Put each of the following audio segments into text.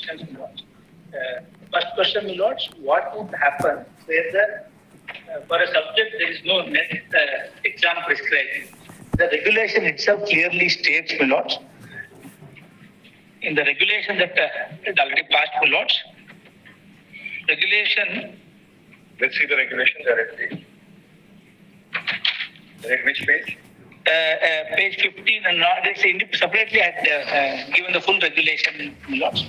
questions, my lords. First question, my lords, what would happen where for a subject there is no net exam prescribed? The regulation itself clearly states, my lords, in the regulation that it already passed, my lords. Regulation. Let's see the regulation directly. At which page? Page 15, and not it's separately had given the full regulation, my lords.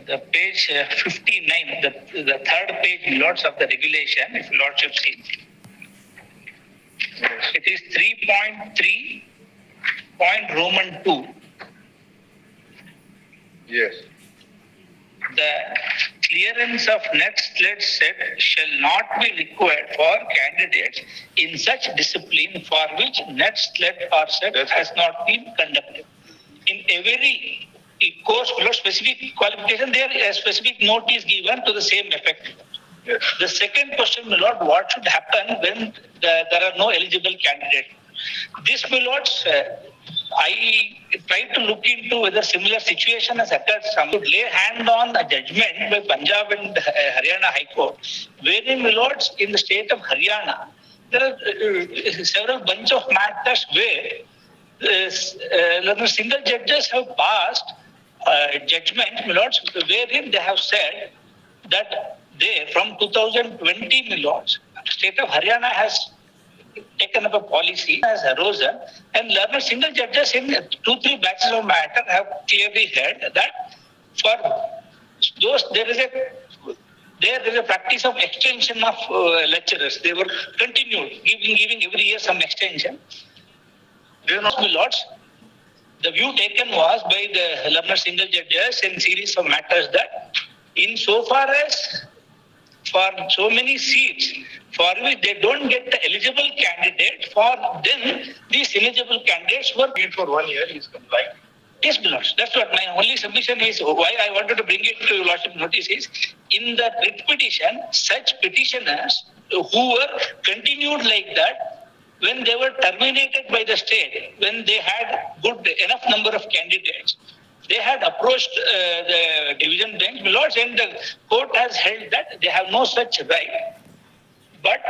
The page 59, the third page, lords, of the regulation, if lordship see. Yes. It is 3.3 point Roman 2. Yes. The clearance of net slit set shall not be required for candidates in such discipline for which net slit or set has not been conducted. In every course below specific qualification, there a specific note is given to the same effect. Yes. The second question, my lord, what should happen when there are no eligible candidates? This, my lords, I tried to look into whether similar situation has occurred. Some would lay hand on a judgment by Punjab and Haryana High Court, wherein, my lords, in the state of Haryana, there are several bunch of matters where single judges have passed judgment, my lords, wherein they have said that they, from 2020, my lords, state of Haryana has taken up a policy, has arisen, and learned single judges in 2-3 batches of matter have clearly held that for those there is a practice of extension of lecturers. They were continued, giving every year some extension. Do you know, my lords? The view taken was by the learned single judges in series of matters that in so far as for so many seats for which they don't get the eligible candidate, for them these eligible candidates were Paid for 1 year, he is complying. Yes, my lords. That's what my only submission is. Why I wanted to bring it to your lordship notice is, in the writ petition, such petitioners who were continued like that, when they were terminated by the state, when they had good enough number of candidates, they had approached the division bench, my lords, and the court has held that they have no such right. But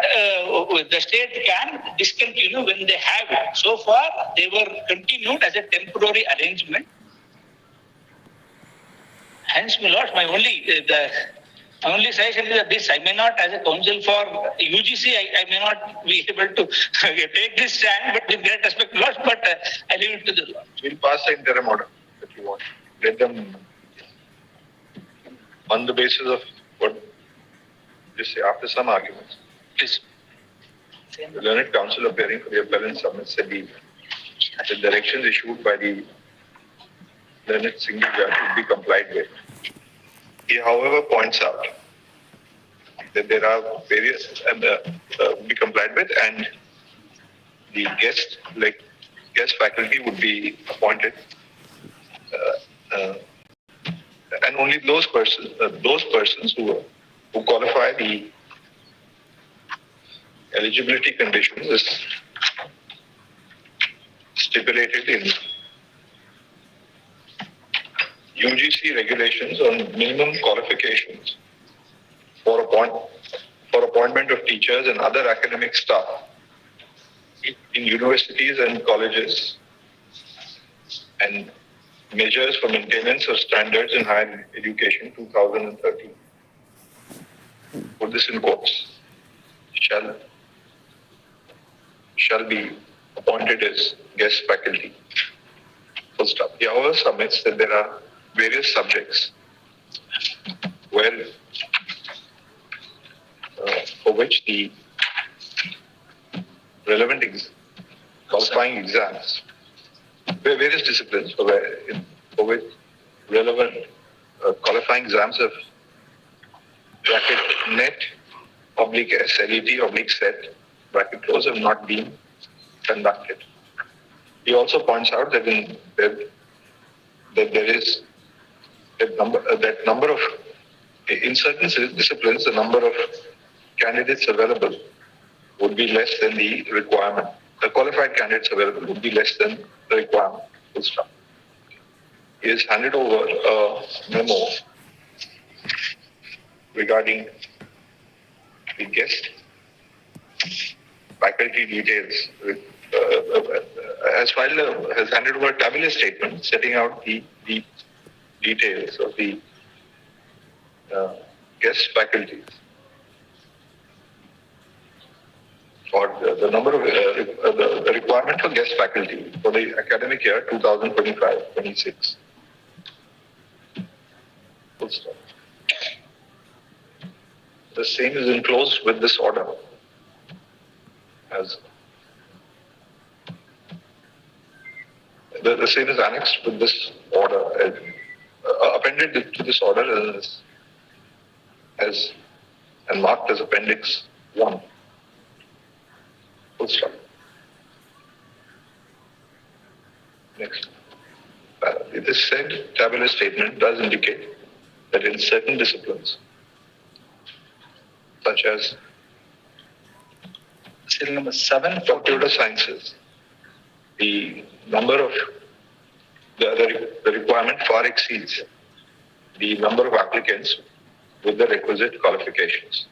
the state can discontinue when they have it. So far, they were continued as a temporary arrangement. Hence, my lords, my only suggestion is that this, I may not, as a counsel for UGC, I may not be able to take this stand, but with great respect, lords, but I leave it to the lords. We'll pass the interim order if you want. Let them, on the basis of what, just say, after some arguments. Please. The learned counsel appearing for the appellant submits the directions issued by the learned single judge will be complied with. He, however, points out that there are various be complied with, and the guest faculty would be appointed, and only those persons who qualify the eligibility conditions is stipulated in UGC regulations on minimum qualifications for appointment of teachers and other academic staff in universities and colleges, and measures for maintenance of standards in higher education 2013. Put this in quotes. Shall be appointed as guest faculty. Full stop. He however submits that there are various subjects where for which the relevant qualifying exams, various disciplines for which relevant qualifying exams of bracket net /SLET/SET bracket close have not been conducted. He also points out that there is that number of, in certain disciplines, the number of candidates available would be less than the requirement. The qualified candidates available would be less than the requirement. Full stop. He has handed over a memo regarding the guest faculty details. Has handed over a tabular statement setting out the details of the guest faculties, or the number of the requirement for guest faculty for the academic year 2025-26. Full stop. The same is enclosed with this order as the same is annexed with this order, appended to this order as and marked as Appendix 1. Full stop. Next. This said tabular statement does indicate that in certain disciplines, such as serial number 7, computer sciences, the number of the requirement far exceeds the number of applicants with the requisite qualifications.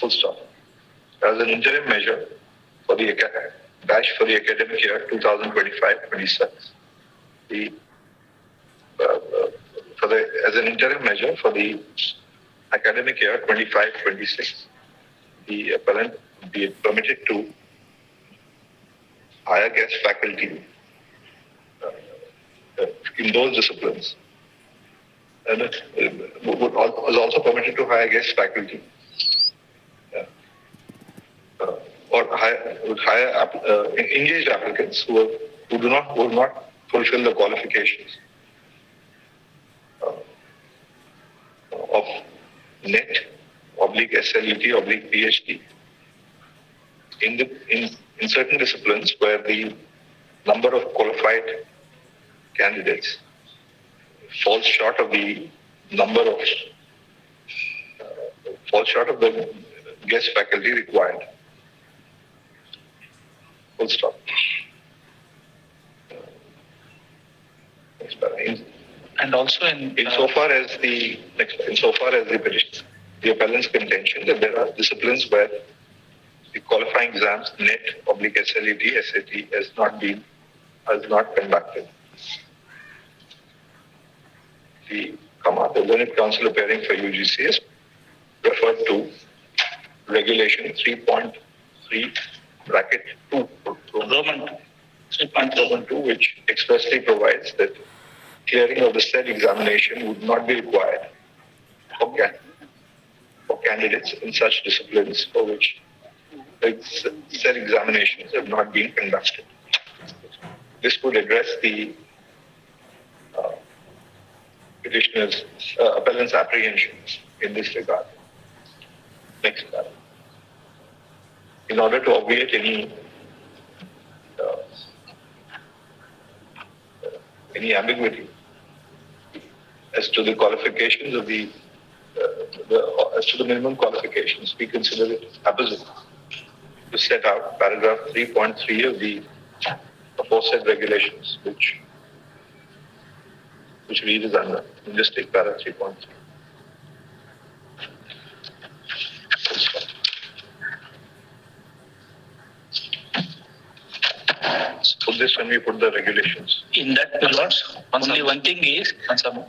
Full stop. As an interim measure for the academic year 2025-26, as an interim measure for the academic year 25-26, the appellant would be permitted to hire guest faculty in those disciplines, and was also permitted to hire guest faculty would hire engaged applicants who do not fulfill the qualifications of NET /SLET /PhD in certain disciplines where the number of qualified candidates falls short of the guest faculty required. Full stop. and also insofar as the appellant's contention that there are disciplines where the qualifying exams NET /SLET SAT has not conducted. The Learned Council appearing for UGC has referred to Regulation 3.3 bracket 2, Roman 2, which expressly provides that clearing of the said examination would not be required for candidates in such disciplines for which said examinations have not been conducted. This would address the petitioner's appellant's apprehensions in this regard. Next slide. In order to obviate any ambiguity as to the qualifications of as to the minimum qualifications, we consider it apposite to set out paragraph 3.3 of the aforesaid regulations, which read as under. We'll just take paragraph 3.3. Put this when we put the regulations. In that, Lords, only one thing is,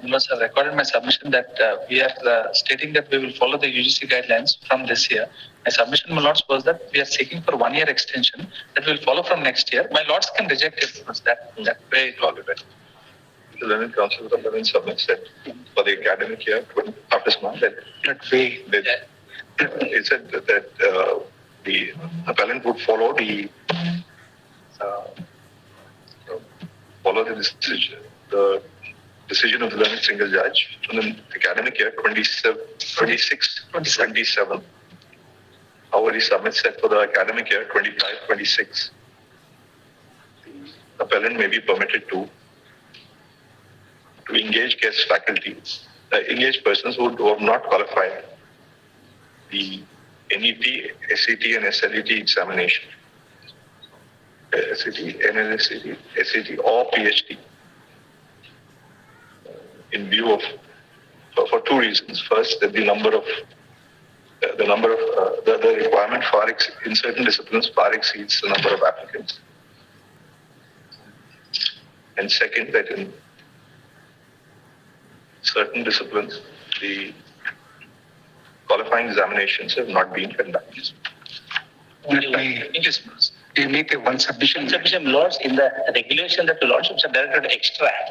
Lords have recorded my submission that we are stating that we will follow the UGC guidelines from this year. My submission, my Lords, was that we are seeking for 1 year extension that will follow from next year. My Lords can reject it because that way it will be better. The Learned Council of submits that for the academic year after this month that it said that the appellant would follow the decision of the learned single judge from the academic year 26-27. However, he submits that for the academic year 25-26, appellant may be permitted to engage guest faculty, engage persons who have not qualified the NET, SET and SLET examination, SET, NLSET, SET or PhD in view of, for two reasons. First, that the requirement in certain disciplines far exceeds the number of applicants. And second, that in certain disciplines, the qualifying examinations have not been conducted. We make one submission. Submission, Lords, in the regulation that the Lordships are directed to extract,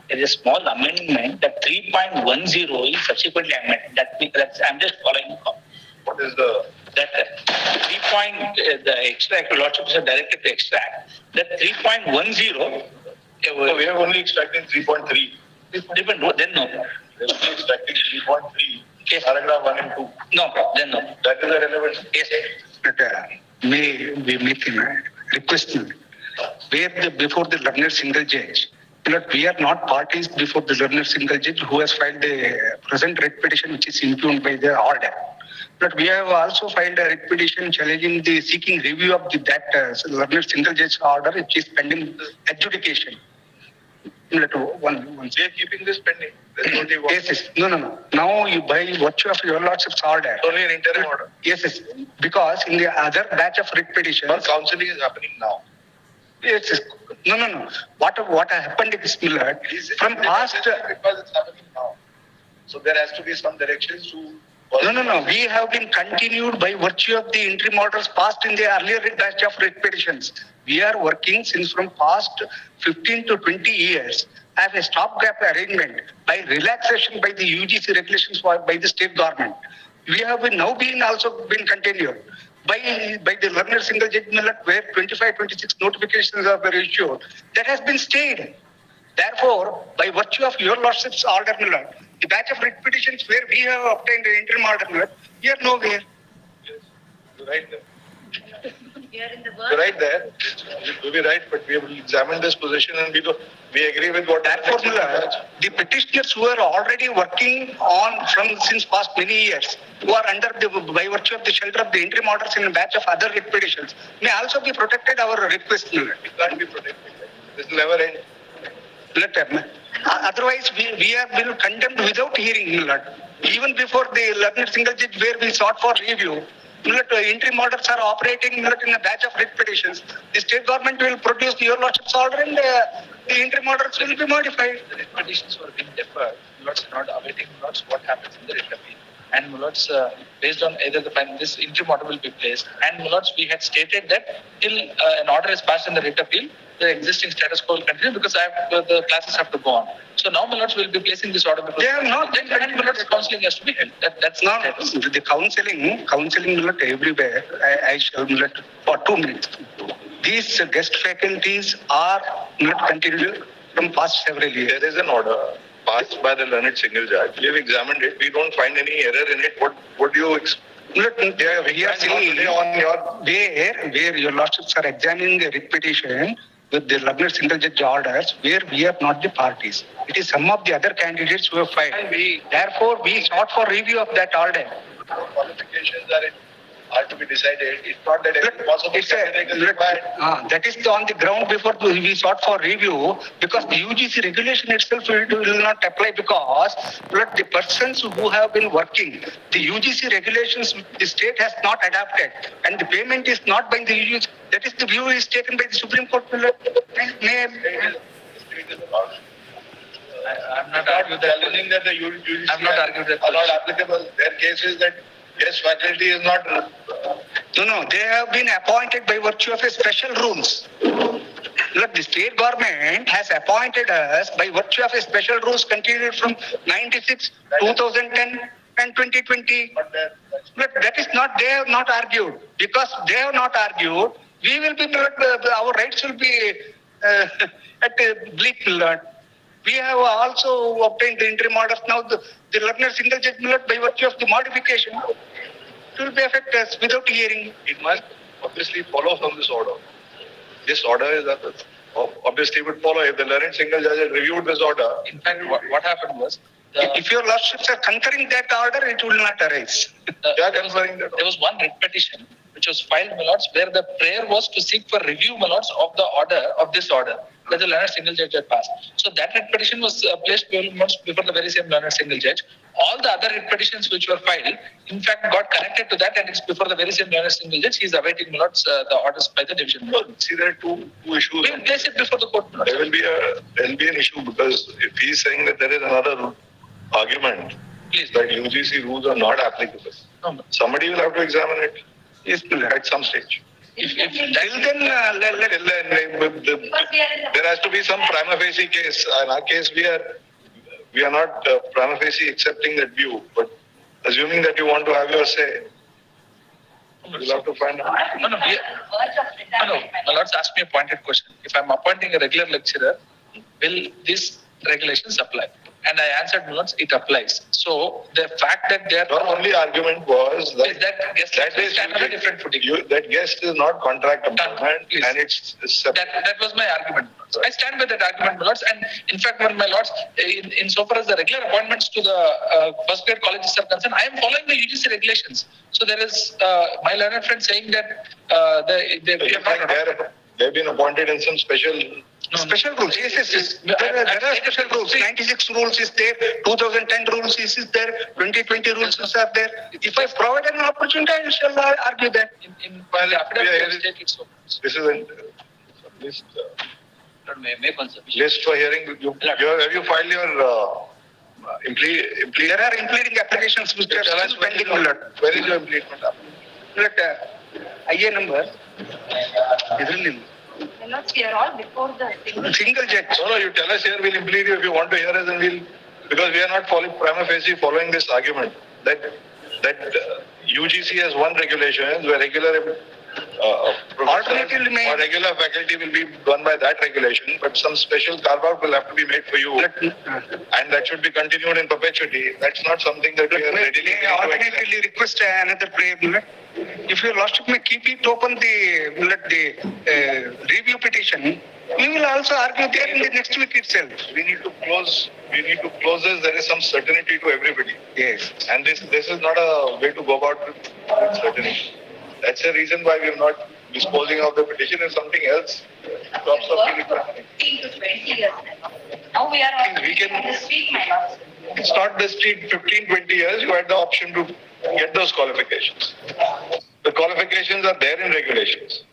there is a small amendment that 3.10 is subsequently amended. That's I'm just following up. What is the... That the extract, Lordships are directed to extract. That 3.10... So we have only extracted 3.3. Then no. Then we extracting 3.3. Yes. Paragraph 1 and 2. No problem. Then no. That is the relevant. Yes. But may we make a request where before the learner single judge, but we are not parties before the learner single judge who has filed a present writ petition which is impugned by the order. But we have also filed a writ petition challenging the seeking review of that learner single judge order which is pending adjudication. They are keeping this pending. That's what they want. Yes. No. Now you by virtue of your lordship's order. Only an interim order. Yes. Because in the other batch of writ petitions. Or counselling is happening now. Yes. No. What happened is Millard from past. Because it's happening now. So there has to be some directions to. No. We have been continued by virtue of the interim orders passed in the earlier batch of writ petitions. We are working since from past 15 to 20 years as a stopgap arrangement by relaxation by the UGC regulations by the state government. We have also been continued by the learner single judge Millard where 25-26 notifications are issued. That has been stayed. Therefore, by virtue of your lordship's order Millard, the batch of writ petitions where we have obtained an interim order Millard, we are nowhere. Yes, you're right there. You're in the You're right there. You'll be right, but we have examined this position and we agree with what. Therefore, the petitioners who are already working on since past many years, who are under by virtue of the shelter of the interim orders in a batch of other writ petitions, may also be protected. Our request, It can't be protected. This will never end. Otherwise, we have been condemned without hearing, Millard. Even before the learner single judge where we sought for review, interim orders are operating in a batch of writ petitions. The state government will produce your lordship's order and the interim orders will be modified. The writ petitions were being deferred. Lords not awaiting Lords what happens in the writ appeal. And Lords, based on either this interim order will be placed. And Lords, we had stated that till an order is passed in the writ appeal, the existing status quo will continue because the classes have to go on. So now Lords will be placing this order because they are not. Then Lords counselling has to be held. That's no. The counselling Millard everywhere. I shall Millard for 2 minutes. These guest faculties are not continued from past several years. There is an order passed by the learned single judge. We have examined it. We don't find any error in it. What do you expect? We are saying where your lordships are examining the writ petition with the learner single judge orders where we are not the parties. It is some of the other candidates who have filed. Therefore, we sought for review of that order. Qualifications are to be decided. It's not that every possible candidate is required. That is on the ground before we sought for review because the UGC regulation itself will not apply because the persons who have been working, the UGC regulations the state has not adapted and the payment is not by the UGC. That is the view is taken by the Supreme Court. I'm not arguing that. Challenging that the UGC I'm not arguing that. Are not applicable. Their case is that guest faculty is not. No, they have been appointed by virtue of a special rules. Look, the state government has appointed us by virtue of a special rules continued from 96, 2010 and 2020. Look, that is not, they have not argued. Because they have not argued, we will be, our rights will be at a bleak Millard. We have also obtained the interim orders. Now the learner single judge Millard by virtue of the modification, it will be affect us without hearing. It must obviously follow from this order. This order is that obviously would follow. If the learned single judge had reviewed this order, In fact, what happened was, If your lordships are concurring that order, it will not arise. there was one writ petition which was filed, my lords, where the prayer was to seek for review, my lords, of the order of this order that the learned single judge had passed. So that writ petition was placed before the very same learned single judge. All the other writ petitions which were filed, in fact, got connected to that, and it's before the very same learned single judge. He is awaiting, my lords, the orders by the division. no, see, there are two issues. We will place it before the court, my lords. There will be an issue because if he is saying that there is another argument Please. that UGC rules are not applicable, No, no. somebody will have to examine it. Yes, At some stage. If till then, Till then, there has to be some prima facie case. In our case, we are not prima facie accepting that view, but assuming that you want to have your say, you'll have to find out. No, no, my lords asked me a pointed question. If I'm appointing a regular lecturer, will these regulations apply? And I answered, my lords, it applies. So the fact that they are Your only argument was is that guest that lecturers stand on a different footing. that guest is not contract employment Please. and it's separate. That was my argument. I stand by that argument, my lords. And in fact, my lords, in so far as the regular appointments to the first grade colleges are concerned, I am following the UGC regulations. So there is my learned friend saying that we are not. They've been appointed in some special. special rules. Yes. There are special rules. 96 rules is there. 2010 rules is there. 2020 rules are there. If I provide an opportunity, I shall argue that. In the affidavit, state it's so. This is a list. List for hearing. Have you filed your There are implementing applications which are still pending. Where is your implementation? IA number. We are all before the Single judge. No, you tell us here, we'll implead you. If you want to hear us, then we'll, because we are not following prima facie following this argument that UGC has one regulation where regular Alternatively, or regular faculty will be done by that regulation, but some special carve-out will have to be made for you, and that should be continued in perpetuity. That's not something that we are readily May I alternatively request another prayer? If your lordship may keep it open, the review petition, we will also argue there in the next week itself. We need to close this. There is some certainty to everybody. Yes. And this is not a way to go about with certainty. That's the reason why we are not disposing of the petition. If something else comes up, 15 to 20 years now. Now we are on We can- the street, my lords. it's not the street 15, 20 years. You had the option to get those qualifications. The qualifications are there in regulations.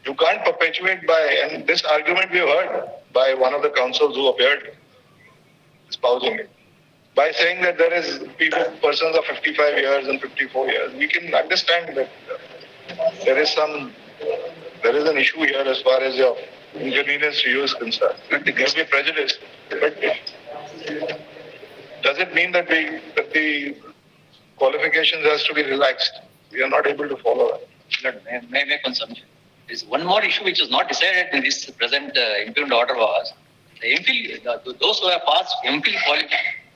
You can't perpetuate by, and this argument we heard by one of the councils who appeared espousing it, by saying that there is persons of 55 years and 54 years. We can understand that there is an issue here as far as your inconvenience to you is concerned. There may be prejudice, but does it mean that the qualifications has to be relaxed? We are not able to follow that. May I make one submission? There is one more issue which was not decided in this present impugned order was those who have passed MPhil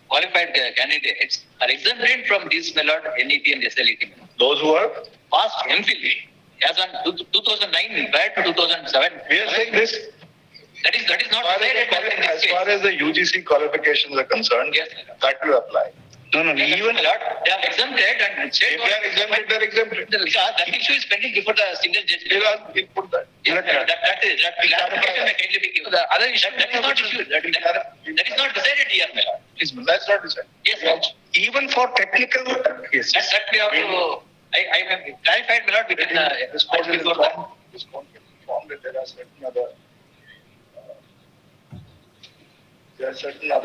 qualified candidates are exempted from this NET and SLET. Those who are, Passed MPhil as on 2009 prior to 2007. we are saying this. That is not decided in this As case. far as the UGC qualifications are concerned, Yes. that will apply. No, Even they are exempted and If they are exempted, they are exempted. that issue is pending before the single judge. We'll put that. That clarification may kindly be given. The other issue That is not issued. That is not decided here, my lord. That's not decided. Yes, my lord. even for technical, yes. That we have to. I have clarified, my lord. We can. This court will inform that there are certain other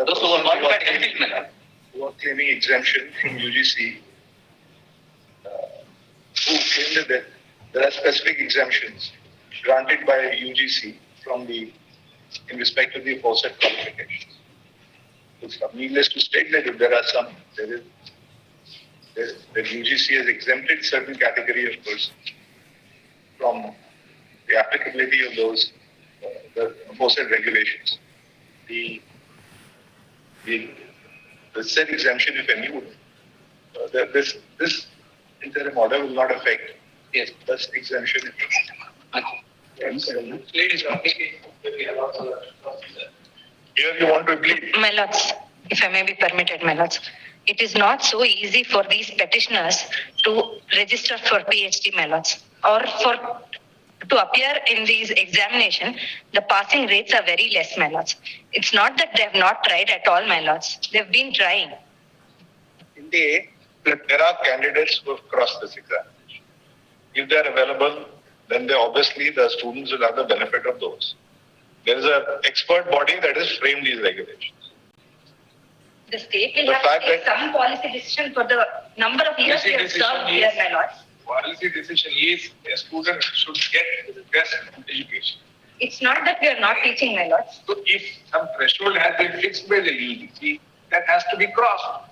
Those who were qualified MPhil, my lord. who are claiming exemption from UGC, who claim that there are specific exemptions granted by UGC in respect to the aforesaid qualifications. It's needless to state that if there are some, the UGC has exempted certain category of persons from the applicability of those the aforesaid regulations. The said exemption, if any, would this interim order will not affect. Yes. This exemption. Ladies, Here you want to plead. My lords, if I may be permitted, my lords, it is not so easy for these petitioners to register for PhD, my lords, or to appear in these examination. The passing rates are very less, my lords. It's not that they have not tried at all, my lords. They've been trying. Indeed, there are candidates who have crossed this exam. If they are available, then obviously the students will have the benefit of those. There is an expert body that has framed these regulations. The state will The have to fact take that- some policy decision for the number of years they have served here, my lords. Policy decision is a student should get the best education. It's not that we are not teaching, my lords. So if some threshold has been fixed by the UGC, that has to be crossed.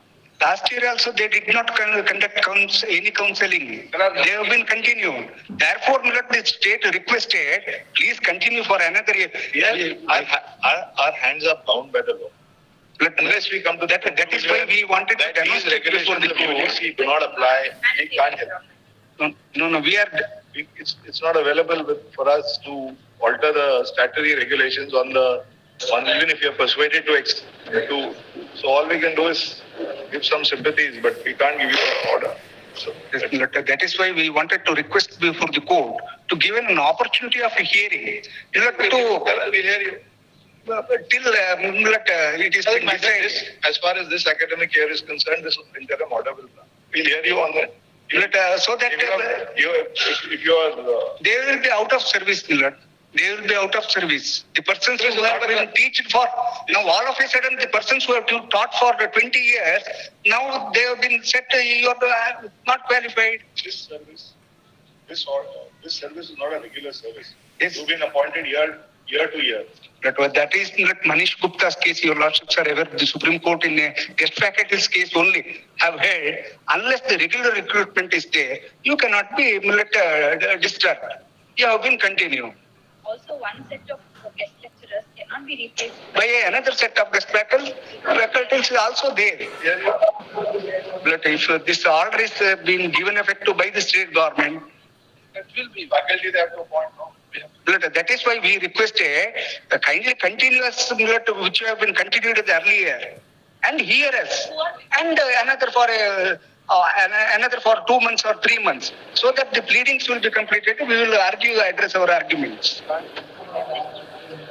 Last year also they did not conduct any counseling. They have been continued. Therefore, the state requested, please continue for another year. Our hands are bound by the law. Unless we come to That is why we wanted to that these demonstrate before regulations the of court. UGC do not apply, we can't help. No, we are. It's not available for us to alter the statutory regulations on even if you are persuaded to. So all we can do is give some sympathies, but we can't give you an order. So That is why we wanted to request before the court to give an opportunity of a hearing. we hear you. Till it is been decided. As far as this academic year is concerned, this interim order will come. We'll hear you on that. So that If you are they will be out of service, Millard. They will be out of service. The persons who have been teaching for, now all of a sudden the persons who have taught for 20 years, now they have been said you are not qualified. this service is not a regular service. Yes. You've been appointed year to year. That is not Manish Gupta's case. Your lordships are aware. The Supreme Court in a guest faculty's case only have held, unless the regular recruitment is there, you cannot be disturbed. You have been continued. Also, one set of guest lecturers cannot be replaced By another set of guest faculty is also there. But if this order is being given effect to by the state government, That will be faculty they have to appoint. No? that is why we requested a kindly continuous which have been continued earlier, and here us, and another for 2 months or 3 months, so that the pleadings will be completed. We will address our arguments. It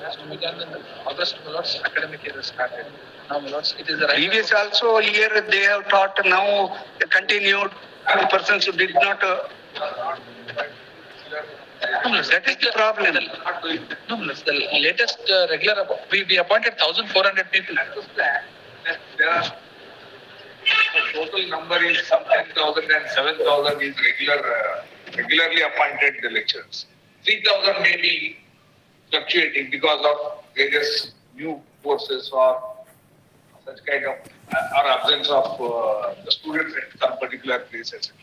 has to be done in August, my lords. Academic year has started. Now, my lords, it is the right. Previous also year they have taught, now continued. The persons who did not. That is the problem. The latest regular, we appointed 1,400 people. There are the total number is some 10,000 and 7,000 is regularly appointed lecturers. 3,000 may be fluctuating because of various new courses or such kind of or absence of the students at some particular place, etc.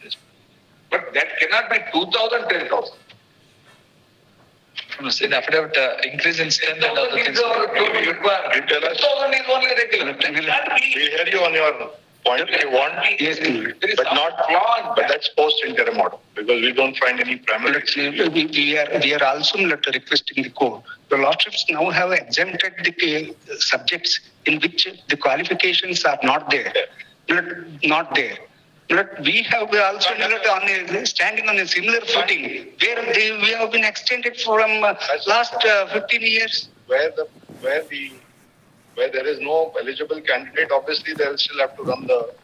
But that cannot be 2,000, 10,000. In the affidavit, increase in strength and other things. 2,000 is only regular. We'll hear you on your point if you want. Yes, But that's post interim order because we don't find any primary. we are also requesting the court. The lordships now have exempted the subjects in which the qualifications are not there. Not there. We have also standing on a similar footing where we have been extended from last 15 years. Where there is no eligible candidate, obviously they will still have to run the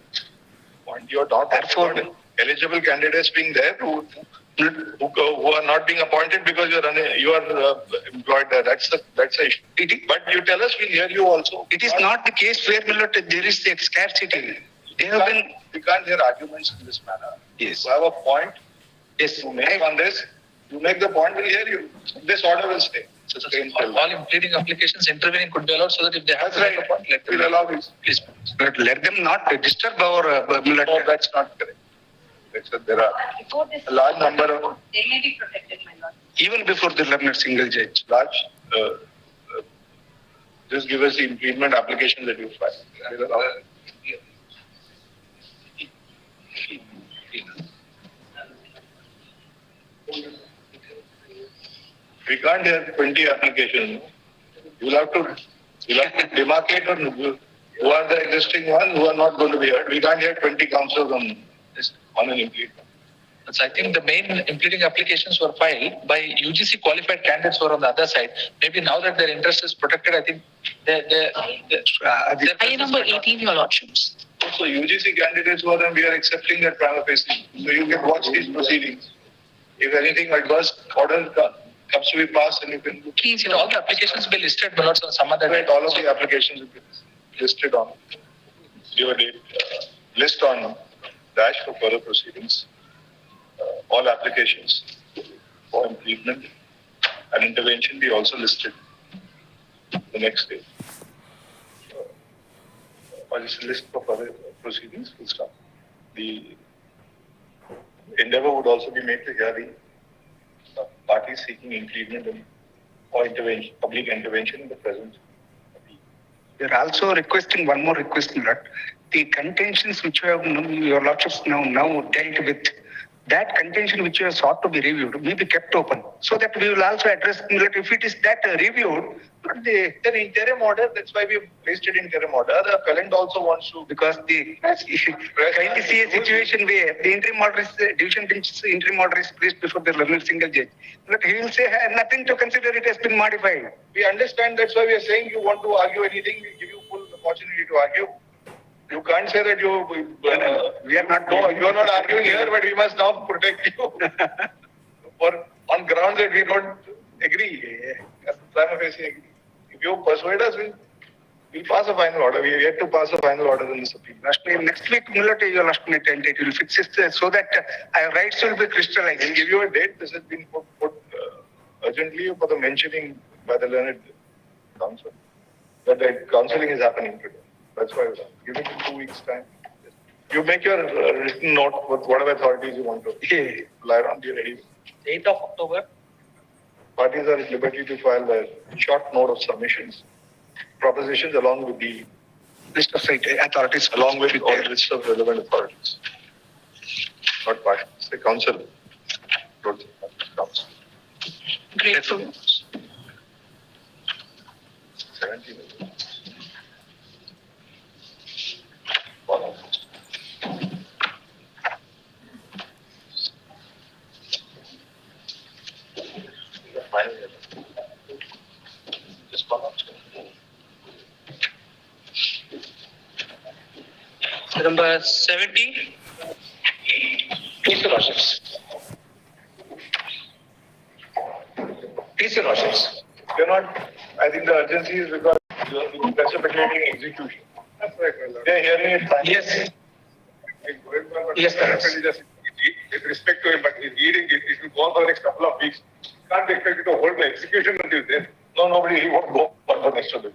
point. You're not Therefore, eligible candidates being there who are not being appointed because you are employed there. That's the issue. But you tell us, we'll hear you also. It is not the case where there is the scarcity. We can't hear arguments in this manner. Yes. You have a point Yes. to make on this. You make the point, we'll hear you. This order will stay. All pleading applications intervening could be allowed so that if they have That's right. a point, let them We'll allow this. please. But let them not disturb our No, that's not correct. There are before this. a large number of They may be protected, my lord. even before the learned single judge. just give us the impediment application that you filed. We'll allow it. We can't have 20 applications. You'll have to demarcate on who are the existing ones who are not going to be heard. We can't hear 20 councillors on an implead. So I think the main impleading applications were filed by UGC qualified candidates who are on the other side. Maybe now that their interest is protected, I think I number 18, your lordships. So UGC candidates were, and we are accepting that prima facie. So you can watch these proceedings. If anything adverse order comes to be passed, and you can do. Please, all the applications will be listed, but not on some other Right, date. all of the applications will be listed on your date, list on dash for further proceedings. All applications for improvement and intervention be also listed the next day. Or just list for further proceedings will start. The endeavor would also be made to hear the parties seeking improvement or intervention, public intervention in the present. We are also requesting one more request, that the contentions which you have, your lordships now dealt with, that contention which you have sought to be reviewed may be kept open, so that we will also address that if it is that reviewed, not the Then interim order, that's why we have placed it in interim order. The appellant also wants to. because the kindly see a situation where the interim order is division bench's interim order is placed before the learned single judge. But he will say nothing to consider, it has been modified. We understand, that's why we are saying you want to argue anything, we give you full opportunity to argue. You can't say that we are not. No, you are not arguing here, but we must now protect you on grounds that we don't agree. Prima facie agree. If you persuade us, we'll pass a final order. We are yet to pass a final order in this appeal. Next week, your last minute it will fix it so that our rights will be crystallized. We'll give you a date. This has been put urgently for the mentioning by the learned counsel that the counselling is happening today. That's why give it in 2 weeks' time. You make your written note with whatever authorities you want to rely on. Be ready. 8th of October. Parties are at liberty to file a short note of submissions, propositions along with the List of authorities, along with all the list of relevant authorities. Not parties, the council. Council. Grateful. 17. Number 70. Please, your lordships. Please, your lordships. You're not, I think the urgency is because you're precipitating execution. That's right, my lord. They're hearing it. Yes. Yes, sir. With respect to him, but he's reading it, it will go on for the next couple of weeks. Can't expect you to hold the execution until then. No, nobody, he won't go on for the next of it.